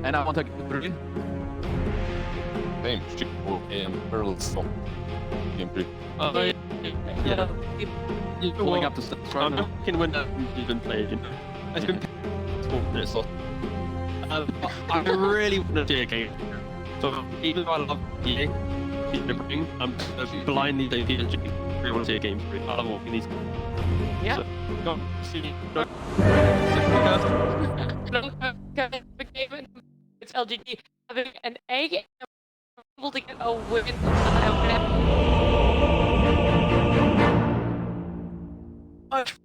and I want to get 3. Same shit in early soul. Game 3. Yeah. You're pulling up the stats right now. Can win that even played. You know, it's been 4 minutes. I really want to see a game. So even though I love EA, I'm blindly saying PSG. I really want to see a game 3. I love walking these. Yeah. So, go see. Go. It's LGD having an A able to get a win.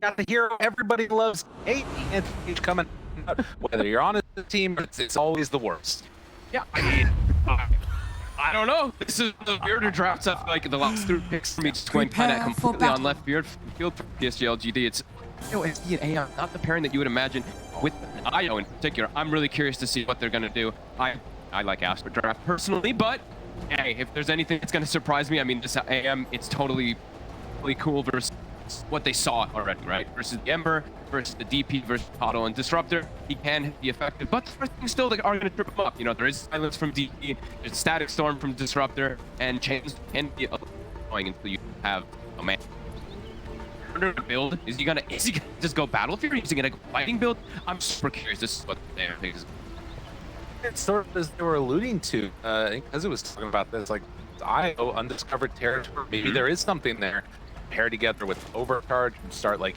Got the hero everybody loves. Hey, and he's coming out. Whether you're on a team, it's always the worst. Yeah, I mean, I don't know. This is the weirder drafts. I feel like the last 3 picks for me just going kind of completely on left field for PSG.LGD. It's, you know, it's the AI, not the pairing that you would imagine with IO in particular. I'm really curious to see what they're going to do. I like Aster draft personally, but hey, if there's anything that's going to surprise me, I mean, this AM, it's totally cool versus what they saw already, right? Versus the Ember, versus the DP, versus Otto and Disruptor. He can be effective, but there are things still that are going to trip him up. You know, there is silence from DP, there's static storm from Disruptor, and chains can be annoying until you have a man. Under build, is he gonna just go Battlefield? Is he gonna go fighting build? I'm super curious. This is what they think is. It's sort of as they were alluding to, because it was talking about this, like IO undiscovered territory. Maybe there is something there. Pair together with overcharge and start like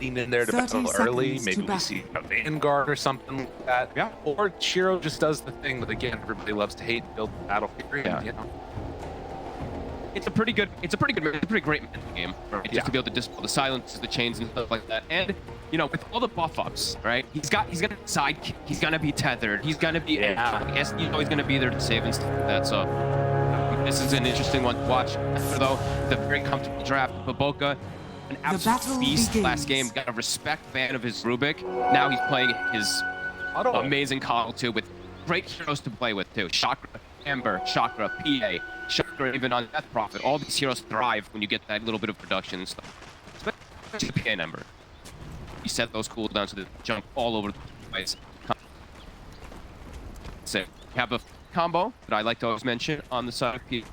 getting in there to battle early. Maybe we see a Vanguard or something like that. Yeah. Or Shiro just does the thing that again everybody loves to hate, build Battlefield. Yeah. You know. It's a pretty great mental game, right? Just to be able to dispel the silences, the chains, and stuff like that. And you know, with all the buff ups, right? He's got a sidekick. He's gonna be tethered. He's gonna be, I guess, you know, he's gonna be there to save and stuff like that. So this is an interesting one to watch. After though, the very comfortable draft, Baboka, an absolute beast last game. Got a respect fan of his Rubik. Now he's playing his amazing Coddle too, with great heroes to play with too. Chakra, Ember, Chakra, PA, Chakra, even on Death Prophet. All these heroes thrive when you get that little bit of production and stuff. Especially PA and Ember. You set those cooldowns so they jump all over the place. So you have a combo that I like to always mention on the side of P.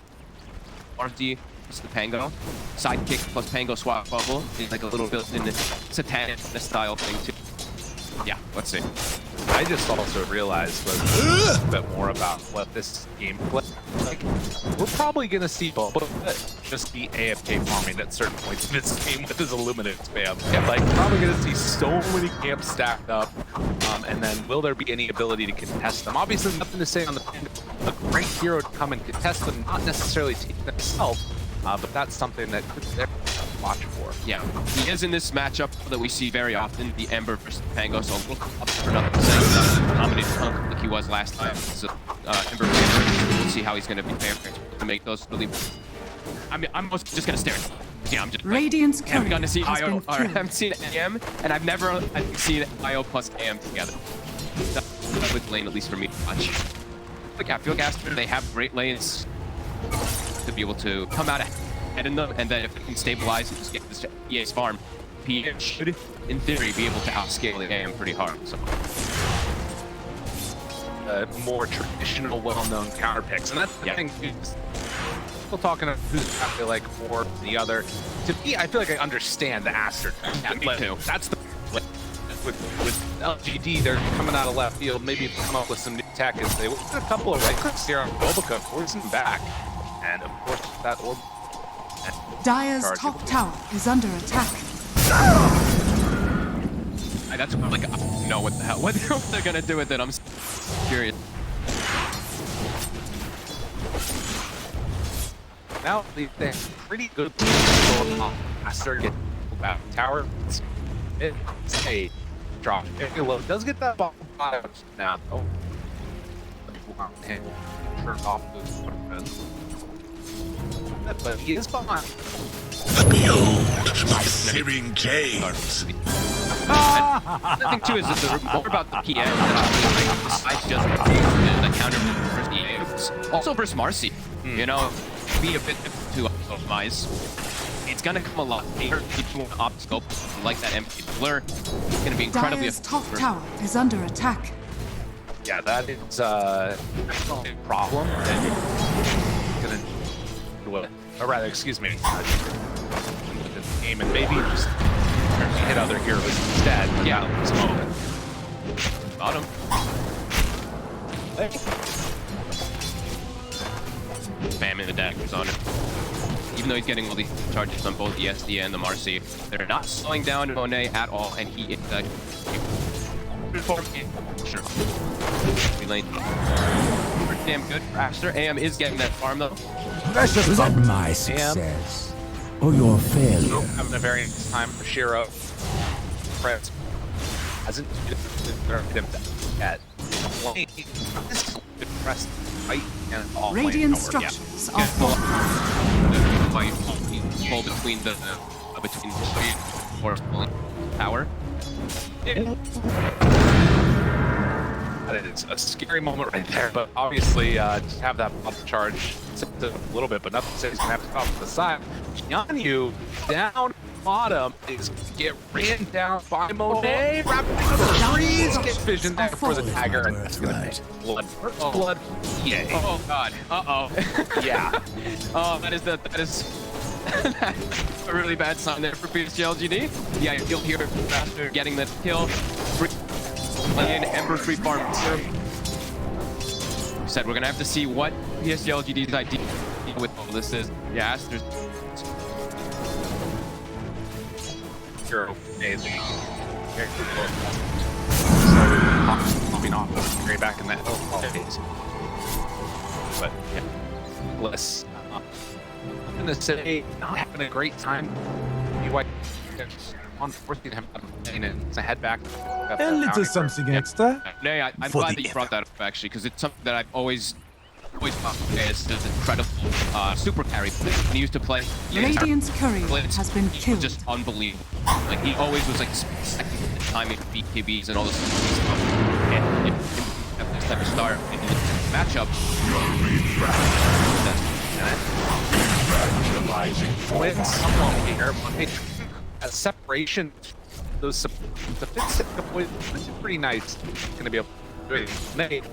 RD is the Pango. Sidekick plus Pango swap bubble is like a little built-in satanic style thing too. Yeah, let's see. I just also realized a bit more about what this gameplay like. We're probably going to see Boba just be AFK farming at certain points in this game with his Illuminate spam. Yeah, like, probably going to see so many camps stacked up, and then will there be any ability to contest them? Obviously, nothing to say on the Panda. A great hero to come and contest them, not necessarily take them himself, but that's something that could be watch for. Yeah, he is in this matchup that we see very often, the Ember versus Pango, so we'll come up for nothing saying dominated punk like he was last time. So Ember, we'll see how he's going to be fair to make those really. I mean, I'm just going to stare at him. Yeah, I'm just Radiant's I haven't gotten to see IO, or I haven't seen AM, and I've never seen IO plus AM together. That would lane, at least for me to watch. Like, I feel like Aster, they have great lanes to be able to come out ahead in them, and then if they can stabilize and just get this EA's farm, PA should, in theory, be able to outscale the AM pretty hard. So. More traditional, well-known counter picks, and that's the thing. People talking about who's I feel like more than the other. To me, I feel like I understand the Aster. Yeah, me too. That's the with LGD, they're coming out of left field. Maybe come up with some new tech as they a couple of right clicks here on Bobica, forcing him back, and of course that orb. Dire's top tower is under attack. That's like, I don't know what the hell, what they're gonna do with it. I'm curious. Now they're pretty good. Aster get back tower. It's a drop. It does get that ball now. Oh, turn off those. But he is behind. Behold my searing gaze. The thing too is that the more about the PM besides just the counter versus EA, also versus Marcy. You know, be a bit too optimized. It's gonna come a lot later if you want to opt scope like that empty blur. It's gonna be incredibly Dire's top tower is under attack. Yeah, that is a problem. Or rather, excuse me, with this game, and maybe just hit other heroes instead. Yeah, some open. Bottom. Spamming the daggers on it. Even though he's getting all these charges on both the SD and the Marcy, they're not slowing down Monet at all, and he is sure. Lane. Damn good for Aster. AM is getting that farm though. Is that my success or your failure? Having a very nice time for Shiro. Fred hasn't him yet. Right and all Radiant structures are fortified. Pull between the tree or tower. That is a scary moment right there, but obviously just have that bottom charge a little bit, but nothing says he's gonna have to come to the side. Yanyu down bottom is get ran down by Monet. Wrapped into the trees, get vision there for the dagger, and that's gonna make blood. Blood. Yay. Oh god. Uh-oh. Yeah. Oh, that is that's a really bad sign there for PSG.LGD. Yeah, you'll hear Aster getting that kill. And Ember free farm. Said we're gonna have to see what PSG.LGD's idea with all this is. Yeah, Aster's Hero amazing. Popping off very back in that phase. But yeah, less. I'm gonna say not having a great time. Unfortunately, him to head back. A little something extra. Nay, I'm glad that you brought that up actually, because it's something that I've always thought is just incredible super carry. When he used to play, Radiant's courier has been he killed. was just unbelievable. Like he always was like second the timing of BKBs and all this stuff. And if this type of start in the matchup, a separation, those the fits pretty nice. Gonna be able to do it.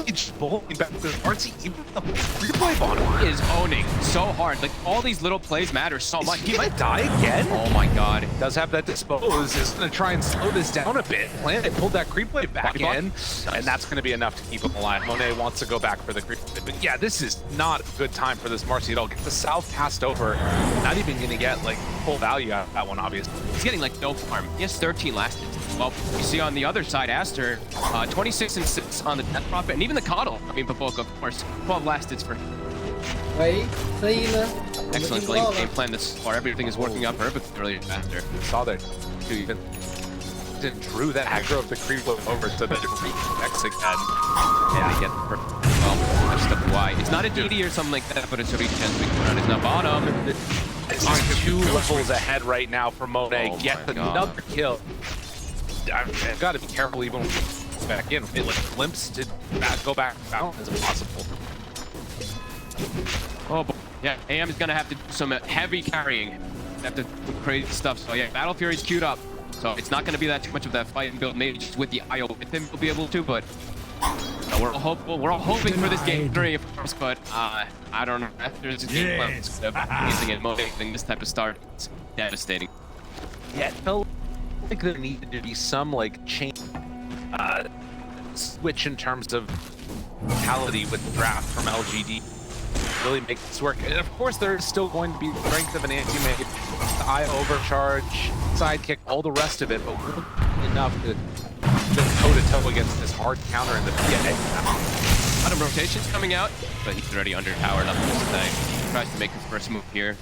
Just bowling back to Marcy, even the replay bottom is owning so hard. Like all these little plays matter so much. He might die again. Oh my god. Does have that dispose. Is gonna try and slow this down a bit. Planet pulled that creep wave back in, and that's gonna be enough to keep him alive. Monet wants to go back for the creep wave, but yeah, this is not a good time for this Marcy at all. Get the south passed over. Not even gonna get like full value out of that one, obviously. He's getting like no farm. He has 13 last hits. Well, you see on the other side, Aster, 26 and 6 on the Death Prophet, and even the Coddle. I mean, Baboka, of course, 12 last hits for him. Excellent game plan this far. Everything is working out perfectly earlier Aster. Saw there too, even drew that aggro of the creep wave over so that it reconnects again. Yeah, they get the perfect. Well, that's the why. It's not a DD or something like that, but it's a regen we put on his now bottom. It's 2 levels ahead right now for Monet. Oh Get another kill. I've got to be careful even when we back in. It like glimpse to go back out as impossible. Oh boy. Yeah, AM is gonna have to do some heavy carrying. Have to do crazy stuff. So yeah, Battle Fury's queued up. So it's not gonna be that too much of that fight and build. Maybe just with the IO with him we'll be able to, but we're all hopeful. We're all hoping for this game 3, of course, but I don't know. After this game plan, it's amazing and motivating this type of start. It's devastating. Yeah, it felt like there needed to be some like change, switch in terms of mentality with the draft from LGD. Really make this work. And of course, there's still going to be the strength of an anti-mage, the IO overcharge, sidekick, all the rest of it, but we're enough to toe-to-toe against this hard counter in the PA. A lot of rotations coming out, but he's already underpowered up this thing. He tries to make his first move here.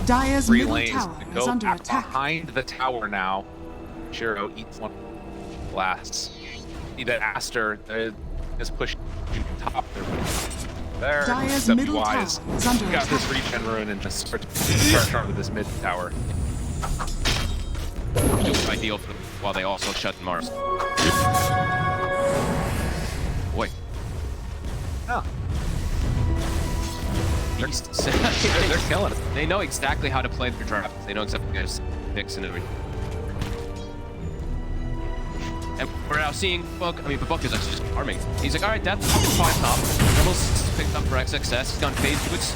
Dire's 3 middle lanes tower to is go under back attack. behind the tower now. Shiro eats one blasts. See that Aster is pushing top there. Dire's middle tower is under got attack. this regen rune and just start with this mid tower. Ideal for while they also shut Mars. Boy. Oh. They're killing it. They know exactly how to play their draft. They know exactly how to fix and everything. And we're now seeing Book. I mean, Book is actually just farming. He's like, all right, that's 5 top. Almost picked up for XXS. He's gone phase boots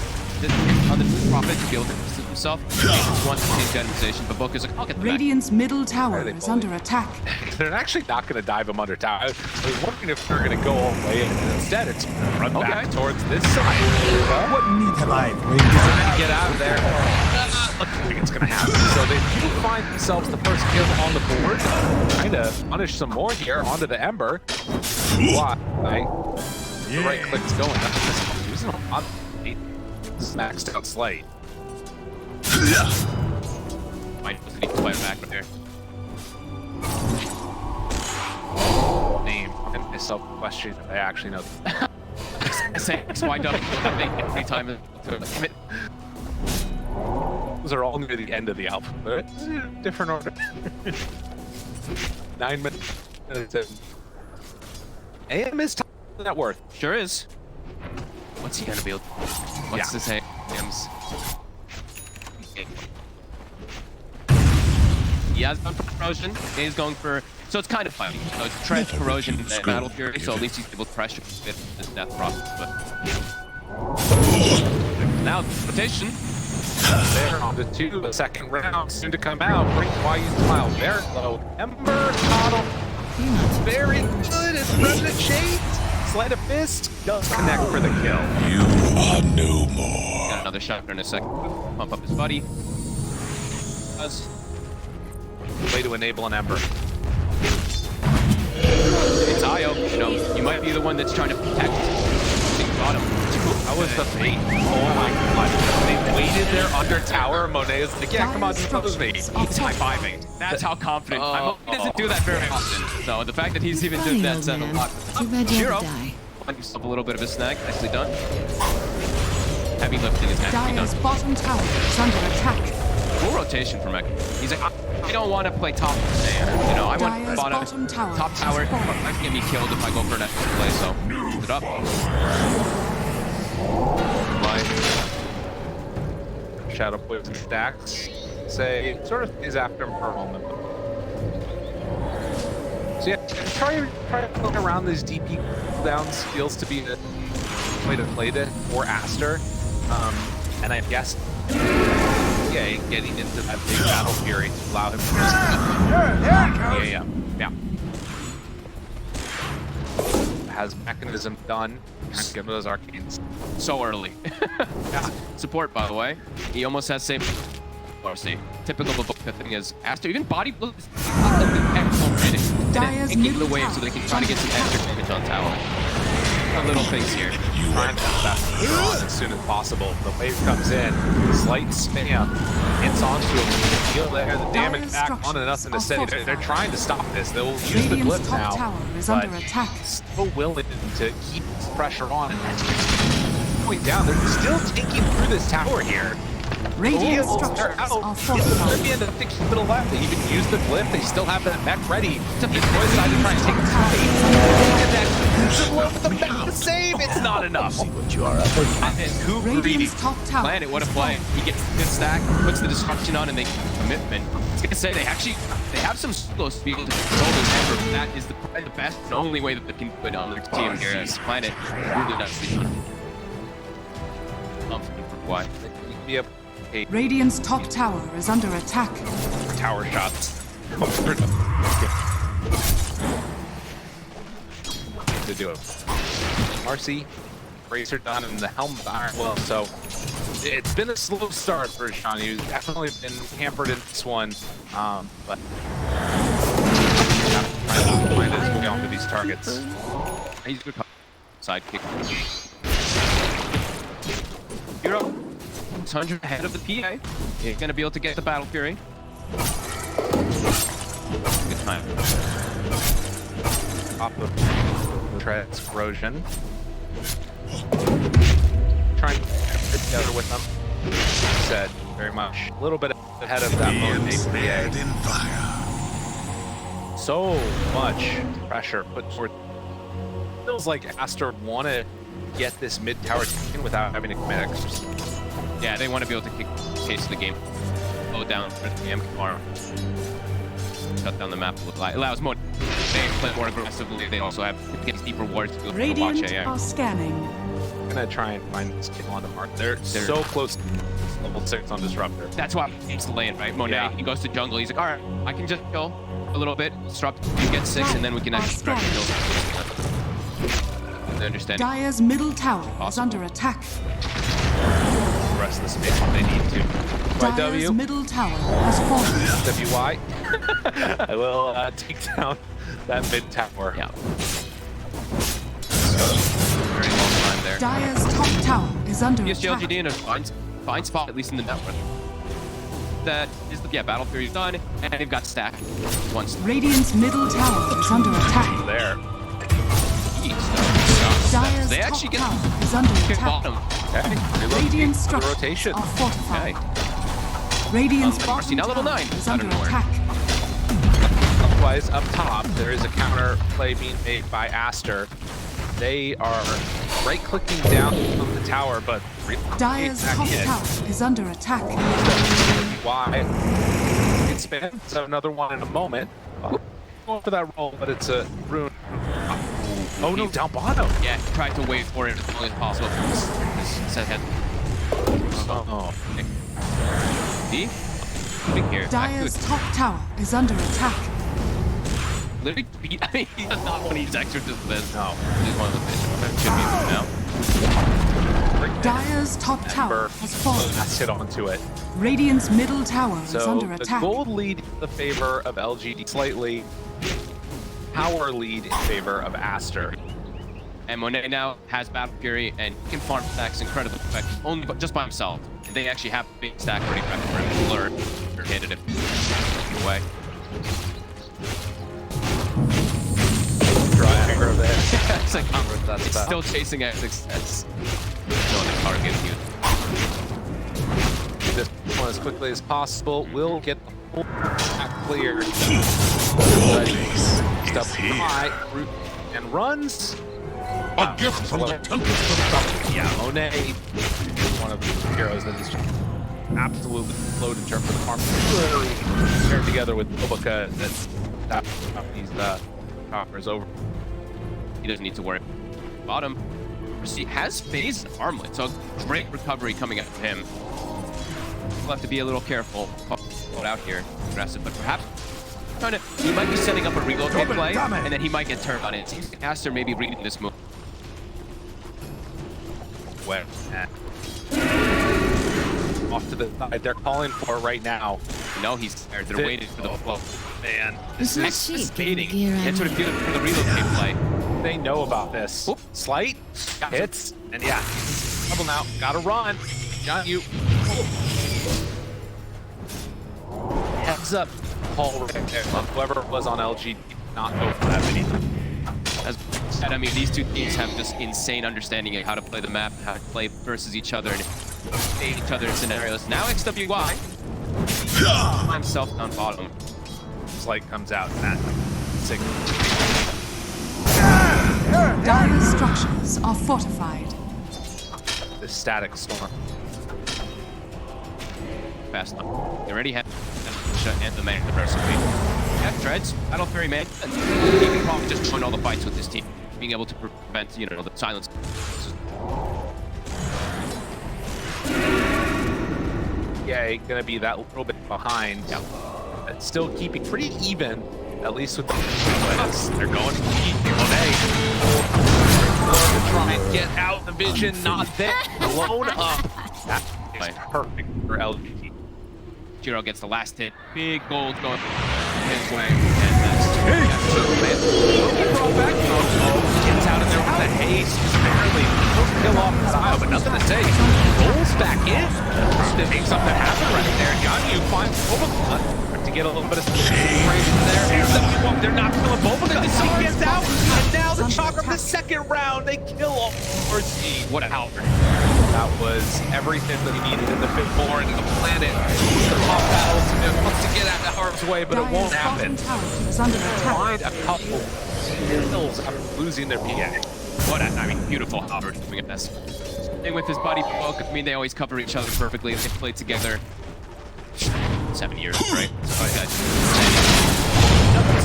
on the profit to be able to distance himself. He wants to change animation, but Book is like, I'll get the Radiant's middle tower is under attack. They're actually not going to dive him under tower. I was wondering if they're going to go all the way, and instead it's run back towards this side. What need have I? Get out of there. I think it's going to happen. So they do find themselves the first kill on the board. Trying to punish some more here onto the Ember. Why? The right click's going. That's using a lot of hate. Maxed out Slate. Mine doesn't need to play back there. Name and myself question if I actually know. Say XY every time. Those are all near the end of the alphabet. Different order. 9 minutes. AM is top net worth. Sure is. What's he gonna build? What's his name? He has gone for corrosion. He's going for. So it's kind of funny. So it's trench, corrosion, and battle fury. So at least he's able to pressure with this death process. But now rotation. There on the 2, the second round soon to come out. Bring why you smile. Very low. Ember, Toddle. Very good. It's Resident Shade. Sleight of Fist does connect for the kill. You are no more. Got another shot in a second. Pump up his buddy. Way to enable an Ember. It's Io. You know, you might be the one that's trying to protect the bottom. How was the bait? Oh my god. They waited there under tower. Monet is like, yeah, come on, just close me. He's high-fiving. That's how confident. He doesn't do that very often. So the fact that he's even doing that says a lot. Too bad you had to die. Find yourself a little bit of a snag. Nicely done. Heavy lifting is naturally done. Dire's bottom tower is under attack. Full rotation for Mech. He's like, I don't want to play top there. You know, I want Dire's bottom tower. Top tower. Might get me killed if I go for an extra play. So, put it up. Shadow poison stacks. Say, sort of is after him for a moment. So yeah, try to look around these DP cooldowns feels to be the way to play this for Aster. And I guess getting into that big battle fury to allow him to yeah. Has mechanism done. Can't give those arcanes. So early. Support, by the way. He almost has same. See, typical of the thing is Aster even body blows and keep the wave so they can try to get some extra damage on tower. Little things here. Trying to on as soon as possible. The wave comes in, slight spam, hits onto him, heal there, the damage back on and nothing to say. They're trying to stop this. They'll use the glyph now, but still willing to keep this pressure on. And that's going down. They're still taking through this tower here. Radiant structures are fortified. They're being to keep it alive. They even use the glyph. They still have that mech ready to destroy the side to try and take the side. And then the mech to save. It's not enough. See what you are up against. Who greedy? Planet, what a play. He gets the good stack, puts the destruction on, and they commitment. I was gonna say they have some slows to be able to control this Ember, but that is probably the best and only way that they can put on their team here as Planet really nicely done. Confident for why. Be a Radiant's top tower is under attack. Tower shots. To do it. RC, Bracer done, and the Helm of Iron Will. So it's been a slow start for Sean. He's definitely been hampered in this one, but trying to find his way onto these targets. He's good sidekick. Hero. 100 ahead of the PA. He's gonna be able to get the Battle Fury. Good time. Top of Treads Corrosion. Trying to get together with them. Said very much. A little bit ahead of that mode. In fire. So much pressure put toward. Feels like Aster want to get this mid tower taken without having to commit extra. Yeah, they want to be able to kick the case of the game. Slow down for the MK farm. shut down the map a little. It allows more. They play more aggressively. They also have deeper wards to watch Radiant AI. are scanning. I'm gonna try and find this kill on the mark. They're so close to level 6 on Disruptor. That's why he's delaying, right? Monet, Yeah. he goes to jungle. He's like, all right, I can just kill a little bit, disrupt, you get 6, and then we can actually start to kill. I understand. Dire's middle tower is under attack. The rest of the space if they need to. Dire's YW, middle tower has fallen. WY. I will take down that mid tower. Yeah. Very long time there. Dire's top tower is under attack. PSG.LGD in a fine spot, at least in the network. That is the Battle Fury's done, and they've got stack. Once Radiant's middle tower is under attack. There. Dire's They top actually get tower is under hit attack. bottom. Okay. Radiant The structures rotation. are fortified. Okay. Radiant's Mercy, bottom now level tower 9. is Out under of nowhere. attack. Otherwise, up top, there is a counter play being made by Aster. They are right-clicking down on the tower, but Dire's top tower is under attack. Why? It's been so another one in a moment. Going for that roll, but it's a rune. Oh no, down bottom. Yeah, tried to wait for it as long as possible. Set head. Oh. See? Big here. Dire's top tower is under attack. Literally beat. I mean, he does not want to use extra just this. No. He's one of the fish. Should be now. Dire's top tower has fallen. Let's hit onto it. Radiant's middle tower is So under the attack. gold lead in the favor of LGD slightly. Power lead in favor of Aster. And Monet now has Battle Fury, and he can farm stacks incredibly quick, only just by himself. And they actually have a big stack pretty quick for him to lure or hit it if away. Draw aggro there. It's like That's it's still chasing at success. Still on the target you. This one as quickly as possible. Will get the full back clear. Step high, root, and runs. A gift from the tempest. Yeah, Monet is one of the heroes that is just absolutely flowed in terms of the farm. Literally paired together with Obaka that these coppers over. He doesn't need to worry. Bottom. He has phase and armlet, so great recovery coming out of him. We'll have to be a little careful. Caught out here, aggressive, but perhaps he might be setting up a relocate play, and then he might get turned on it. It seems like Aster may be reading this move. Where? Off to the side. They're calling for it right now. No, he's there. They're waiting for the flow. Man, It's not cheap. Baiting. That's what it feels for the relocate play. they know about this. Oop. Slight hits, and yeah, trouble now. Gotta run. Got you. Heads up. Paul right there. Whoever was on LG did not go for that many. As said, I mean, these two teams have just insane understanding of how to play the map, how to play versus each other, and play each other in scenarios. Now XWY himself down bottom. Slight comes out and that signal. Dire structures are fortified. The static storm. Fast enough. They already have and the man the recipe. Yeah, Dreads, Battle Fury man. He can probably just join all the fights with this team, being able to prevent, you know, the silence. Yeah, gonna be that little bit behind. Yeah. But still keeping pretty even, at least with the they're going to keep Monet. To try and get out the vision, not there. Blown up. That is perfect for LGD. Jiro gets the last hit. Big gold going his way. And that's Brought back. Gets out of there with the haste. Barely. Kill off the side, but nothing to say. Rolls back in. To make something happen right there. Ganyu finds Boba to get a little bit of separation there. They're not killing Boba. He gets out. And now the Chakra of the second round. They kill all. What a helper. That was everything that he needed in the fifth floor and the planet. The top battles wants to get out of harm's way, but it won't happen. Find a couple kills after losing their PA. what a, I mean, beautiful Albert doing it best. Thing with his buddy Poke, I mean, they always cover each other perfectly. They played together 7 years, right? So,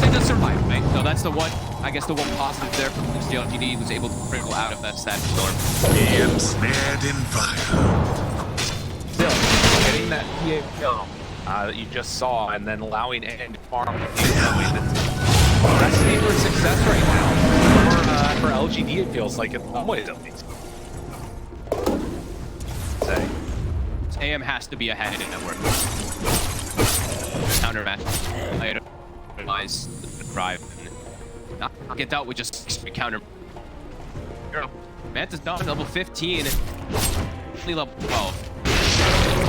tried to survive, right? So that's the one, I guess the one positive there from PSG.LGD was able to wriggle out of that static storm. Ensnared in fire. Still, getting that PA kill that you just saw, and then allowing Ant to farm. Recipe for success right now for LGD. It feels like in some ways at least. Say, AM has to be ahead in the network. Counter match. I realize the drive and not get dealt with just straight counter. Manta's done level 15 and only level 12.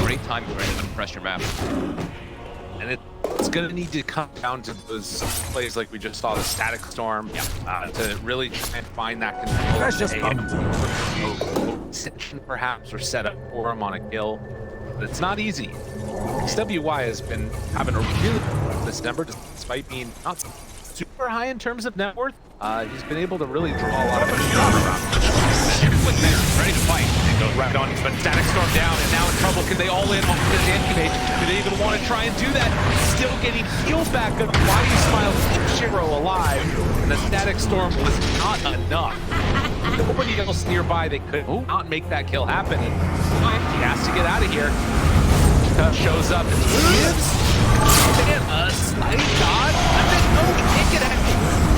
Great time for a pressure map. and it's going to need to come down to those plays like we just saw, the static storm, to really try and find that control. That's just perhaps, or set up for him on a kill. But it's not easy. XWY has been having a really good December, despite being not super high in terms of net worth. He's been able to really draw a lot of ready to fight. And go right on, but static storm down, and now in trouble. Can they all in on this incubate? Do they even want to try and do that? Still getting healed back up. Why do you smile? Keep Shiro alive. And the static storm was not enough. Nobody else nearby, they could not make that kill happen. He has to get out of here. Shows up and gives a slight dodge. And then no, he can't get out.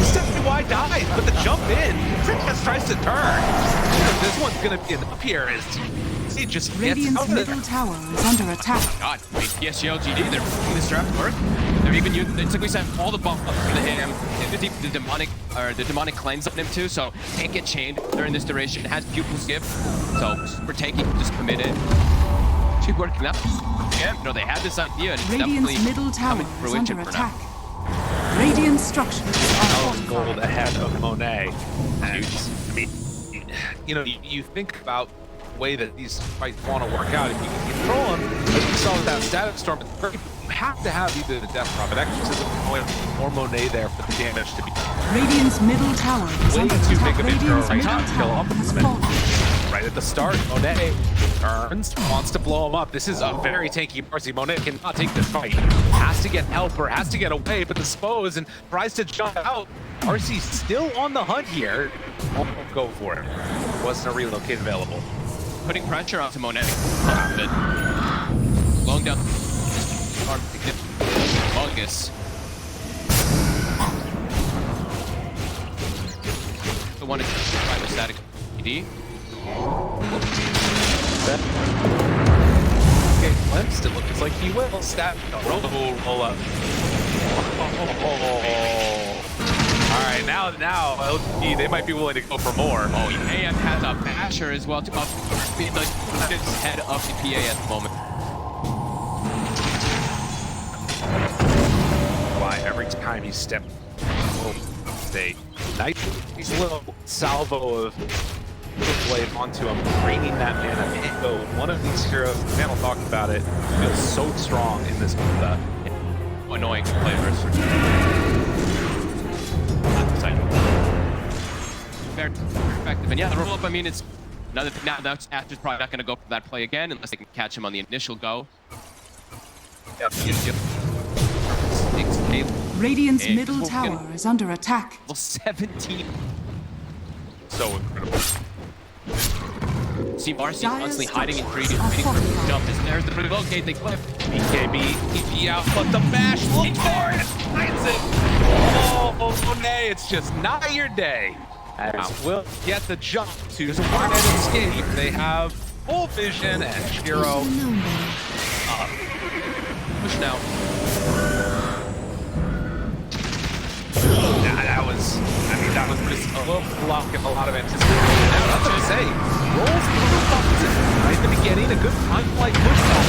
XWY dies, but the jump in. Just tries to turn. This one's gonna be enough here. He just Radiant's middle tower is under attack. God, I mean, PSG.LGD, they're making this draft work. They're even using, they typically set all the bump up for the him, the demonic cleanse on him too, so can't get chained during this duration. Has pupil skip, so we're taking, just committed. Keep working up. Yeah, no, they had this idea, and it's definitely Radiant's middle tower coming to is fruition under for now. attack. Radiant structures are gold fortified. ahead of Monet. And, I mean, you know, you think about the way that these fights want to work out. If you can control them, as we saw with that static storm, you have to have either the Death Prophet Exorcism or Monet there for the damage to be Radiant's middle tower is way under too attack. big of a intro Radiant's right middle now to kill tower off has the fallen. right at the start. Monet turns, wants to blow him up. This is a very tanky Marcy. Monet cannot take this fight. Has to get help or has to get away, but the Spose and tries to jump out. RC's still on the hunt here. Won't go for it. Wasn't a relocate available. Putting pressure onto Monet. Slowing down arm to get Fungus. The one to try with static PD. Okay, glimpsed. It looks like he will. Stat. Roll up. All right, now LGD, they might be willing to go for more. Oh, AM has a basher as well to up the head of the PA at the moment. Why every time he stepped, stay nice little salvo of blade onto him, draining that mana. So one of these heroes, the panel talked about it, feels so strong in this meta. Annoying players. Very effective. And yeah, the roll up, I mean, it's another thing. Now that's Aster's probably not going to go for that play again unless they can catch him on the initial go. Radiant's middle tower is under attack. Level 17. So incredible. See Marcy constantly hiding in 3D, are waiting for him to fortified. jump. There's the relocate, they clip. BKB, TP out, but the mash, look for it, finds it. Oh, Monet, it's just not your day. As will get the jump to one and escape. They have full vision and Shiro up. Push now. That was, I mean, that was just a little block and a lot of anticipation. Now, that's what I say. Rolls a little opposite. Right at the beginning, a good time-like push-off.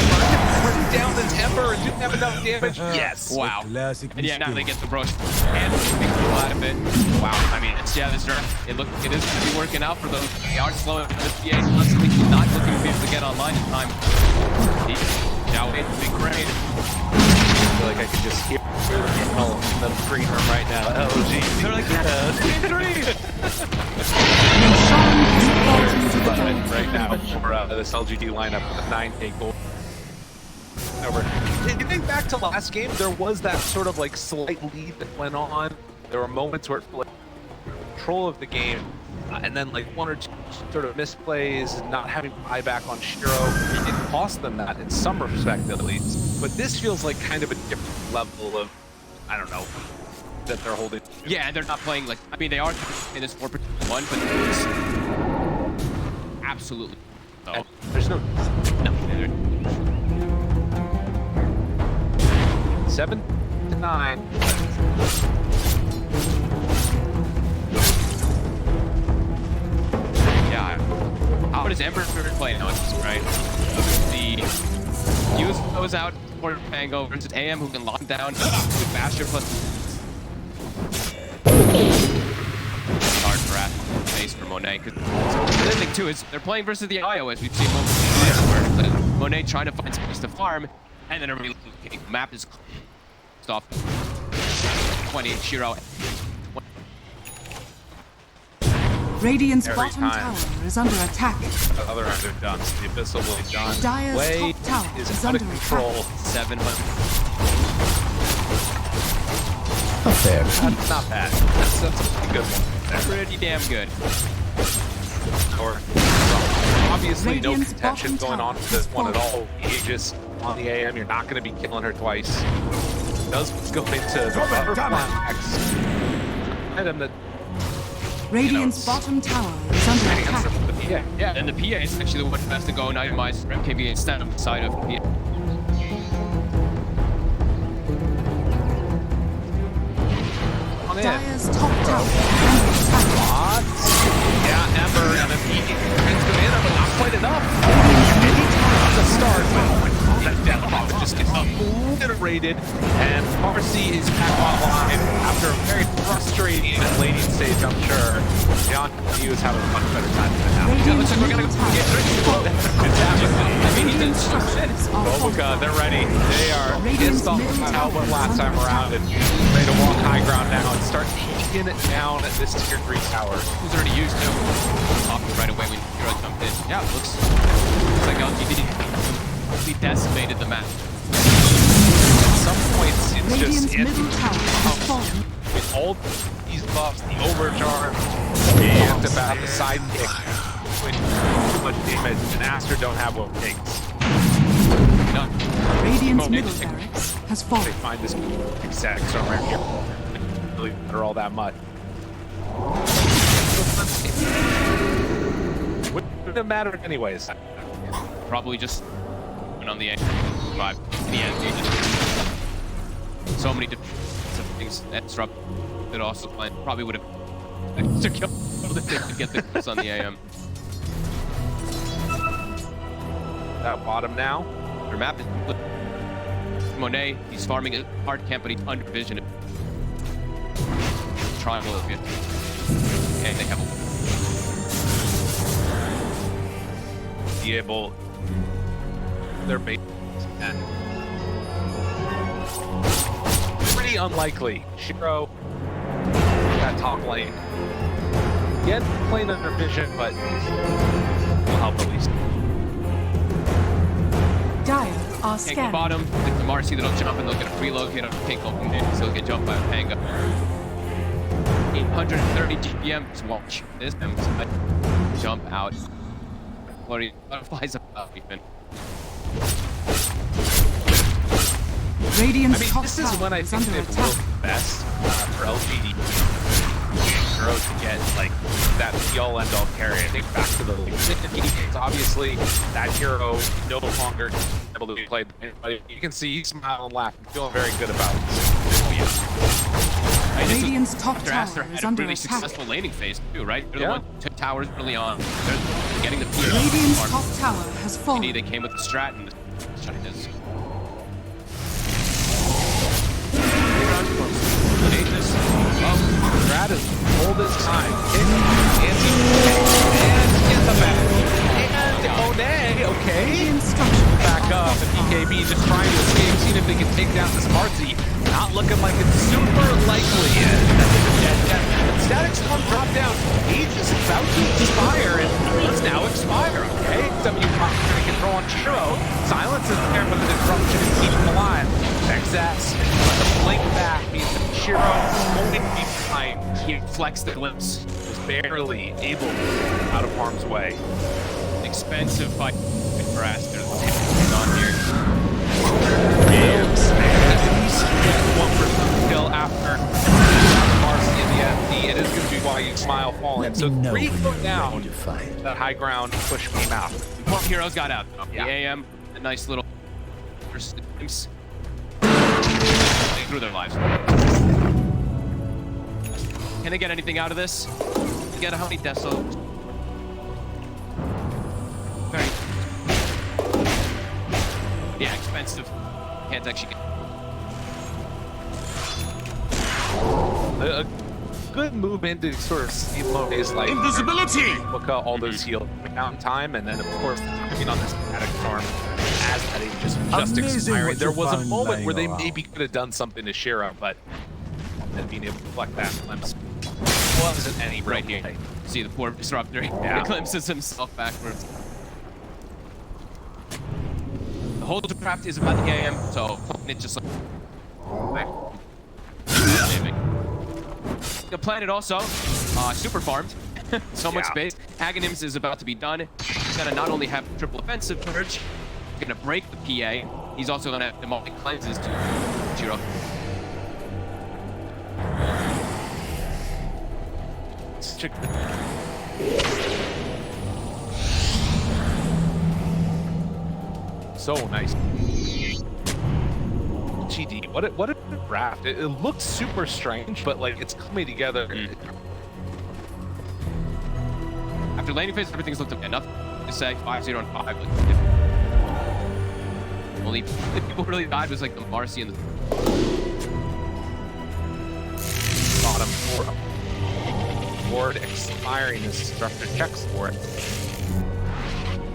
Bring down the temper and didn't have enough damage. Yes. Wow. And yeah, now they get the brush and big deal out of it. Wow. I mean, it's, yeah, this draft, it is going to be working out for them. They are slowing the PA constantly not looking to be able to get online in time. Now it's big raid. I feel like I can just hear the green room right now. LG. They're like, right now for this LGD lineup with a 9K goal. Over. if you think back to last game, there was that sort of like slight lead that went on. There were moments where it felt like control of the game, and then like one or two sort of misplays, and not having buyback on Shiro, it cost them that in some respect at least. But this feels like kind of a different level of, I don't know, that they're holding. Yeah, they're not playing like, I mean, they are in this 4-1, but it's absolutely no. There's no. 7 to 9. Yeah. How does Ember play now? Right? The Use goes out for Pango versus AM, who can lock him down with Bastion plus. Hard for face for Monet. Because the thing too is they're playing versus the IO, as we've seen where Monet trying to find space to farm, and then everybody looking. Map is off. 20 Shiro. Radiant's Every bottom time. tower is under attack. The other end are done. The Abyssal Blade done. Dire's Way top tower is is out of under control. attack. 700. A fair That's not bad. That's a pretty good one. That's Pretty damn good. or obviously no Radiant's contention bottom going on with this one at all. Aegis on the AM, you're not going to be killing her twice. Does go into the butterflies. Item that Radiant's bottom tower is under attack. Yeah, and the PA is actually the one who has to go and itemize MKB instead of the side of PA. Dire's top tower is under attack. Yeah, Ember and a PA turns to in, but not quite enough. It's a start, but oh my god, that death bomb just gets obliterated, and Parsi is back online after a very frustrating laning stage, I'm sure. John Hughes having a much better time than that. Yeah, looks like we're gonna Radiant's get middle tower I mean, he Radiant's does. structures are Bobuka, they're ready. They are Radiant's pissed off middle with tower Talbot is last under time around attack. and ready to walk high ground now and start taking it down at this tier 3 tower. Who's already used him off right away when Hero jumped in. Yeah, it looks like LGD completely decimated the map. At some points, it's Radiant's just middle tower has fallen. with all these buffs, the overcharge, and about the sidekick, doing too much damage, and Aster don't have what it takes. No. Radiant's Oh, middle they- barracks has They fallen. find this exact storm right here. Really matter all that much. Wouldn't have mattered anyways. Probably just went on the end. But in the end, you just so many different things that disrupt that also probably would have to kill the thing to get the kills on the AM. That bottom now. Their map is Monet, he's farming a hard camp, but he's under vision. Triangle is good. And they have a Be able their base and pretty unlikely. Shiro that top lane. Again, playing under vision, but will help at least. Dire are Tank scanning. bottom, like the Marcy that'll jump and they'll get a preload hit on Pink open mid, so they'll get jumped by a Panga. 830 GPM, just watch this jump out. Floating butterflies up even. Radiant's I mean, top this is tower when I is think under they've attack. worked best for LGD. Hero to get like that be-all end-all carry. I think back to the it's obviously that hero no longer able to be played. But you can see he's smiling and laughing, feeling very good about this. Radiant's top After tower Aster is had a under really attack. successful laning phase too, right? They're Yeah. the one who took towers early on. They're getting the PA. Radiant's top tower has fallen. They came with the strat and is Strat is hold his time. Kick, and get the back. And Monet, okay. Radiant's structure Back up, and EKB just trying to escape, seeing if they can take down this Marcy. Not looking like it's super likely. Static Storm drop down. Aegis is about to expire, and it's now expire, okay? W trying to control on Shiro. Silence is there, but the disruption is keeping him alive. He flexed the glimpse. Was barely able to get out of harm's way. Expensive fight for Aster. On here. One person kill after Marcy in the FD. It is going to be why you smile falling. So 3 go down. That high ground push came out. One heroes got out. Yeah. The AM, a nice little glimpse. They threw their lives. Can they get anything out of this? Get how many deaths? Very. Yeah, expensive. Can't actually get. A good move into sort of steam mode is like Invisibility! look at all those heal down time, and then of course coming on this static storm as that is just expiring. There was a moment where they maybe could have done something to Shira, but and being able to deflect that glimpse wasn't any Right here. play. See the poor disruptor. Yeah. He glimpses himself backwards. The whole craft is about the AM, so it just like. The planet also super farmed. So much space. Aghanims is about to be done. He's gonna not only have triple offensive purge, he's gonna break the PA. He's also gonna have demonic cleanses to Jiro. So nice. GD, what a draft. It looks super strange, but like it's coming together. After landing phase, everything's looked up enough to say 5-0 and 5. Like, only the people who really died was like the Marcy and the bottom 4. Ward expiring as Disruptor checks for it.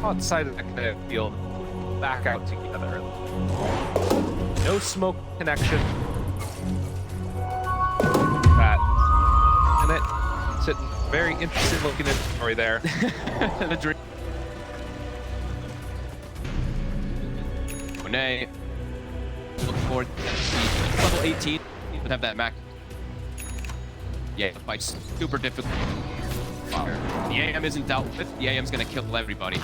Outside of that kind of field, back out together. No smoke connection. That and it sitting very interesting looking inventory there. the dream. Monet. Look forward to level 18. You would have that Mac. Yeah, the fight's super difficult. The AM isn't dealt with. The AM's gonna kill everybody.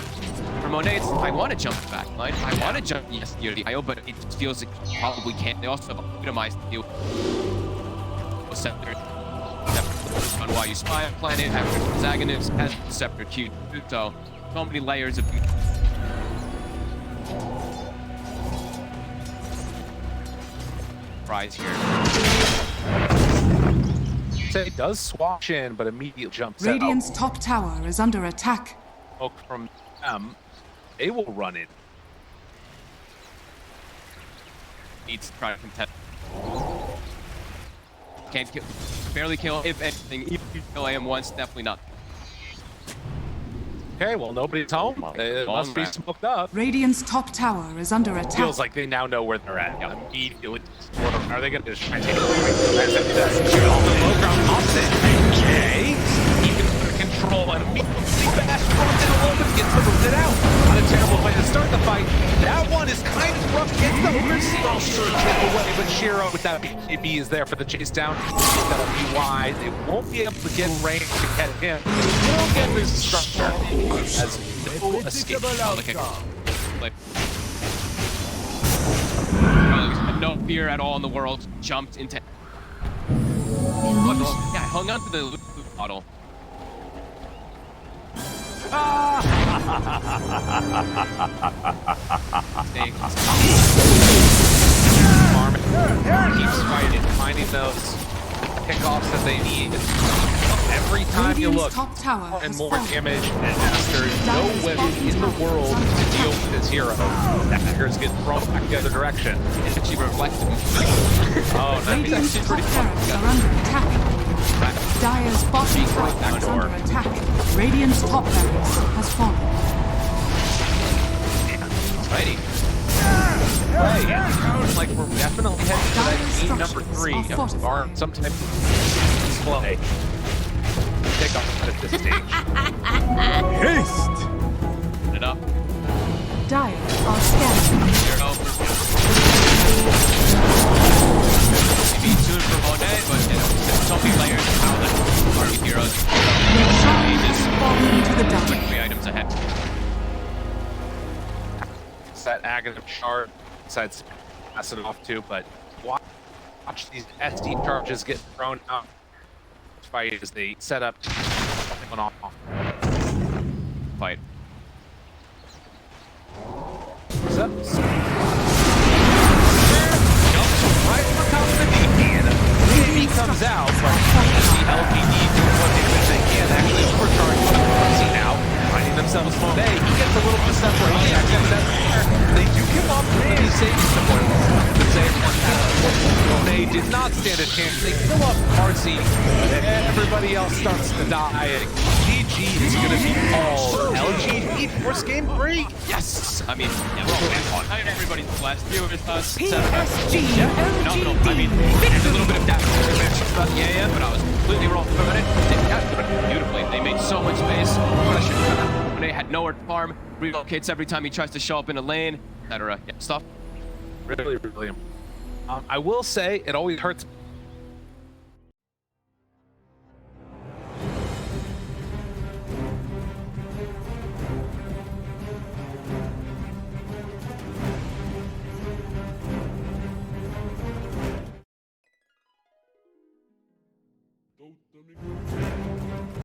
For Monet, it's, I want to jump the back line. I want to jump near the IO, but it just feels like you probably can't. They also have minimized the deal. Scepter. On why you spy on planet, after Aghanims has Scepter Q. So many layers of prize here. It does swash in, but immediately jumps Radiant's out. top tower is under attack. Smoke from them. They will run in. Needs to try to contest. Can't kill, barely kill, if anything. Even if you kill AM once, definitely not. Okay, well, nobody's home. It Long must be back. smoked up. Radiant's top tower is under attack. Feels like they now know where they're at. Immediately. Are they going to just try to take it? The low ground opposite. Okay. He can put control and immediately bash runs in a little bit, gets it out. Not a terrible way to start the fight. That one is kind of rough. Gets the overseas trip away, but Shiro with that BKB is there for the chase down. That'll be wide. They won't be able to get range to get him. They will get this structure as no escape. No fear at all in the world. Jumped into. Yeah, hung on to the loot bottle. Farming. Keeps fighting, finding those pickoffs that they need. Every time you look, top tower more and has more fallen. damage, and Aster is no weapon in the world to deal with his hero. Daggers get thrown back the other direction. It's actually reflected. Oh, nice. Radiant's top barracks are under attack. Dire's bottom tower is under attack. Radiant's top barracks has fallen. Righty. Right. Sounds like we're definitely heading to that game number Structures 3 are or fortified. some type of display. Take off at this stage. Haste! Put it up. Dire are scanning. Zero. Maybe soon for Monet, but you know, so many layers of how that negative shard, decides to pass it off too, but watch these SD charges get thrown out. Fight as they set up something off. Fight. What's up? Jumps right on top of the DP, and DP comes out, but the LGD doing what they can actually overcharge see now, finding themselves Monet. He gets a little bit of separation. They do give up pretty safe support. Monet did not stand a chance. They kill off Marcy. Everybody else starts to die. GG is going to be called. LGD force game 3. Yes! I mean, yeah, we're all in on. I mean, everybody's blessed. You with us. PSG.LGD. Yeah, phenomenal. I mean, there's a little bit of damage about the AM, but I was completely wrong about it. They got it beautifully. They made so much space. Pressure. They had nowhere to farm. Relocates every time he tries to show up in a lane, etc. Yeah, stuff. Really. I will say, it always hurts. Dota